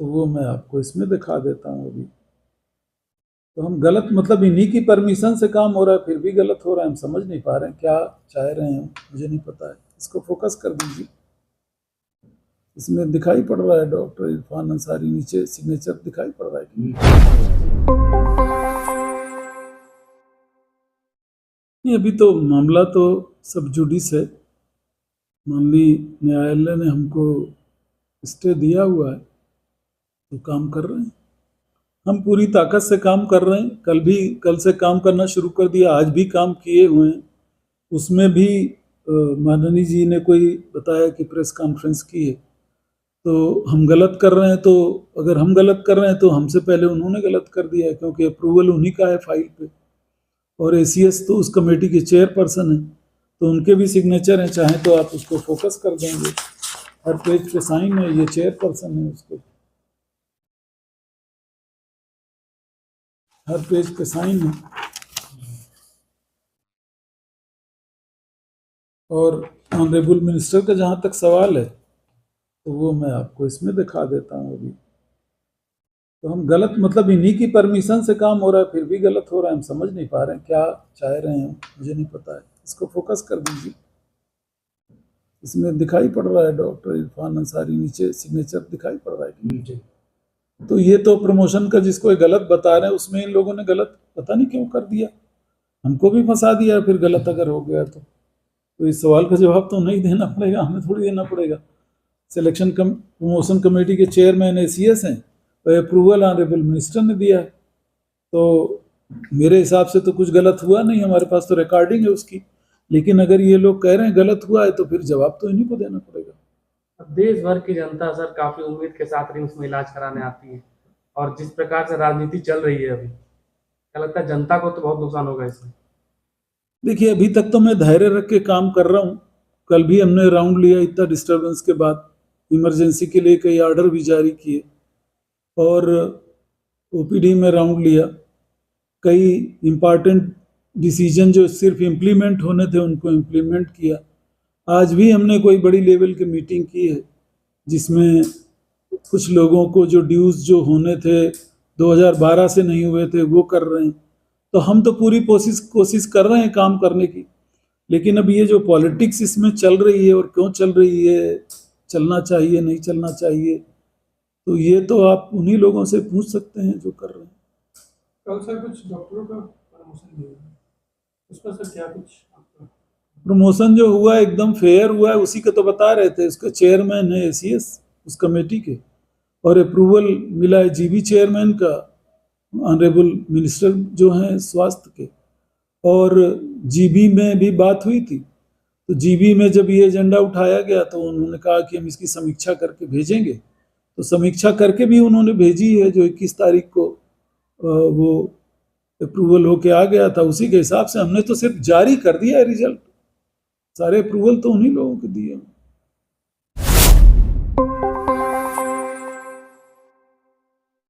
तो वो मैं आपको इसमें दिखा देता हूँ अभी। तो हम गलत मतलब इन्हीं की परमिशन से काम हो रहा है, फिर भी गलत हो रहा है। हम समझ नहीं पा रहे हैं क्या चाह रहे हैं, मुझे नहीं पता है। इसको फोकस कर दीजिए। इसमें दिखाई पड़ रहा है डॉक्टर इरफान अंसारी, नीचे सिग्नेचर दिखाई पड़ रहा है कि नहीं? अभी तो मामला तो सब जुडिस है। माननीय न्यायालय ने हमको स्टे दिया हुआ है, तो काम कर रहे हैं। हम पूरी ताकत से काम कर रहे हैं। कल से काम करना शुरू कर दिया, आज भी काम किए हुए हैं। उसमें भी माननीय जी ने कोई बताया कि प्रेस कॉन्फ्रेंस की है, तो हम गलत कर रहे हैं। तो अगर हम गलत कर रहे हैं तो हमसे पहले उन्होंने गलत कर दिया है, क्योंकि अप्रूवल उन्हीं का है फाइल पे। और एसीएस तो उस कमेटी के चेयरपर्सन हैं, तो उनके भी सिग्नेचर हैं। चाहे तो आप उसको फोकस कर देंगे, हर पेज पे साइन है, ये चेयरपर्सन है उसको, हर पेज पे साइन है। और ऑनरेबल मिनिस्टर का जहाँ तक सवाल है, तो वो मैं आपको इसमें दिखा देता हूँ अभी। तो हम गलत मतलब इन्हीं की परमिशन से काम हो रहा है, फिर भी गलत हो रहा है। हम समझ नहीं पा रहे हैं क्या चाह रहे हैं, मुझे नहीं पता है। इसको फोकस कर दीजिए। इसमें दिखाई पड़ रहा है डॉक्टर इरफान अंसारी, नीचे सिग्नेचर दिखाई पड़ रहा है कि तो ये तो प्रमोशन का जिसको ये गलत बता रहे हैं, उसमें इन लोगों ने गलत पता नहीं क्यों कर दिया, हमको भी फंसा दिया। फिर गलत अगर हो गया तो इस सवाल का जवाब तो नहीं देना पड़ेगा, हमें थोड़ी देना पड़ेगा। प्रमोशन कमेटी के चेयरमैन एसीएस हैं, और अप्रूवल ऑनरेबल मिनिस्टर ने दिया है। तो मेरे हिसाब से तो कुछ गलत हुआ नहीं, हमारे पास तो रिकॉर्डिंग है उसकी। लेकिन अगर ये लोग कह रहे हैं गलत हुआ है, तो फिर जवाब तो इन्हीं को देना पड़ेगा। देश भर की जनता सर काफी उम्मीद के साथ रिम्स में इलाज कराने आती है, और जिस प्रकार से राजनीति चल रही है अभी, क्या लगता है जनता को तो बहुत नुकसान होगा इसमें? देखिए, अभी तक तो मैं धैर्य रख के काम कर रहा हूँ। कल भी हमने राउंड लिया, इतना डिस्टरबेंस के बाद इमरजेंसी के लिए कई ऑर्डर भी जारी किए, और ओपीडी में राउंड लिया। कई इम्पॉर्टेंट डिसीजन जो सिर्फ इम्प्लीमेंट होने थे, उनको इम्प्लीमेंट किया। आज भी हमने कोई बड़ी लेवल की मीटिंग की है, जिसमें कुछ लोगों को जो ड्यूज जो होने थे 2012 से नहीं हुए थे, वो कर रहे हैं। तो हम तो पूरी कोशिश कर रहे हैं काम करने की। लेकिन अब ये जो पॉलिटिक्स इसमें चल रही है, और क्यों चल रही है, चलना चाहिए नहीं चलना चाहिए, तो ये तो आप उन्हीं लोगों से पूछ सकते हैं जो कर रहे हैं। कल सर कुछ डॉक्टरों का प्रमोशन भी हुआ, उस पर सर क्या कुछ आपका? प्रमोशन जो हुआ एकदम फेयर हुआ है, उसी का तो बता रहे थे। उसका चेयरमैन है एसीएस उस कमेटी के, और अप्रूवल मिला है जीबी चेयरमैन का, ऑनरेबल मिनिस्टर जो हैं स्वास्थ्य के। और जीबी में भी बात हुई थी, तो जीबी में जब ये एजेंडा उठाया गया, तो उन्होंने कहा कि हम इसकी समीक्षा करके भेजेंगे। तो समीक्षा करके भी उन्होंने भेजी है, जो 21 तारीख को वो अप्रूवल होके आ गया था। उसी के हिसाब से हमने तो सिर्फ जारी कर दिया है रिजल्ट, सारे अप्रूवल तो उन्हीं लोगों को दिए।